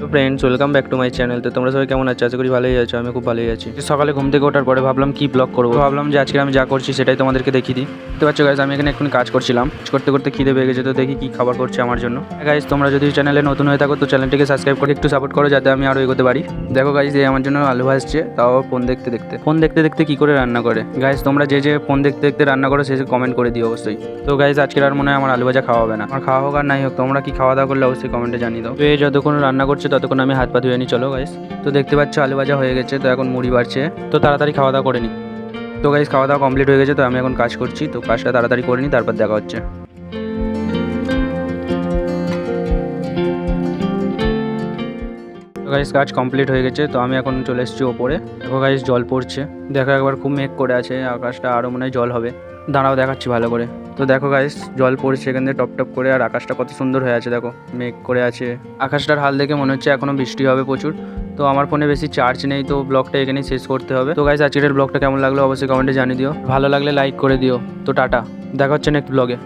তো friends, welcome back to my channel. তো তোমরা সবাই কেমন আছো? আশা করি ভালোই আছো। আমি খুব ভালোই আছি। সকালে ঘুম থেকে ওঠার পরে ভাবলাম কি ব্লগ করবো। ভাবলাম যে আজকে আমি যা করছি সেটাই তোমাদেরকে দেখিয়ে দিই। বুঝতে পারছো গাইজ, আমি এখানে একটু কাজ করছিলাম। কাজ করতে করতে খিদে পেয়ে গেছে, তো দেখি কি খাবার করছে আমার জন্য। গাইজ, তোমরা যদি চ্যানেলে নতুন হয়ে থাকো তো চ্যানেলটিকে সাবস্ক্রাইব করে একটু সাপোর্ট করো, যাতে আমি আরও এগোতে পারি। দেখো গাইজ, এই আমার জন্য আলু ভাজছে, তাও ফোন দেখতে দেখতে কি করে রান্না করে। গাইজ, তোমরা যে ফোন দেখতে দেখতে রান্না করো সে কমেন্ট করে দিও অবশ্যই। তো গাইজ, আজকের আর মনে হয় আমার আলু ভাজা খাওয়া হবে না। আমার খাওয়া হোক আর নাই হোক, তোমরা কি খাওয়া দাওয়া করলে অবশ্যই কমেন্টে জানিয়ে দাও। তো এই যতক্ষণ রান্না করছে ততক্ষণ আমি হাত পা ধুয়ে নিই। চলো গাইজ। তো দেখতে পাচ্ছ আলু ভাজা হয়ে গেছে, তো এখন মুড়ি বাড়ছে। তো তাড়াতাড়ি খাওয়া দাওয়া করে নিই। তো গাইজ, খাওয়া দাওয়া কমপ্লিট হয়ে গেছে, তো আমি এখন কাজ করছি। তো কাজটা তাড়াতাড়ি করে নিই, তারপর দেখা হচ্ছে। তো গাইজ, কাজ কমপ্লিট হয়ে গেছে, তো আমি এখন চলে এসেছি ওপরে। দেখো গাইজ, জল পড়ছে। দেখো একবার খুব মেঘ করে আছে, আকাশটা আরও মনে হয় জল হবে। দাঁড়াও, দেখাচ্ছি ভালো করে। তো দেখো গাইজ, জল পড়ছে এখান থেকে টপ টপ করে, আর আকাশটা কত সুন্দর হয়ে আছে। দেখো মেঘ করে আছে। আকাশটার হাল দেখে মনে হচ্ছে এখনও বৃষ্টি হবে প্রচুর। তো আমার ফোনে বেশি চার্জ নেই, তো ব্লগটা এখানেই শেষ করতে হবে। তো গাইজ, আজকের ব্লগটা কেমন লাগলো অবশ্যই কমেন্টে জানিয়ে দিও। ভালো লাগলে লাইক করে দিও। তো টাটা, দেখা হচ্ছে নেক্সট ব্লগে।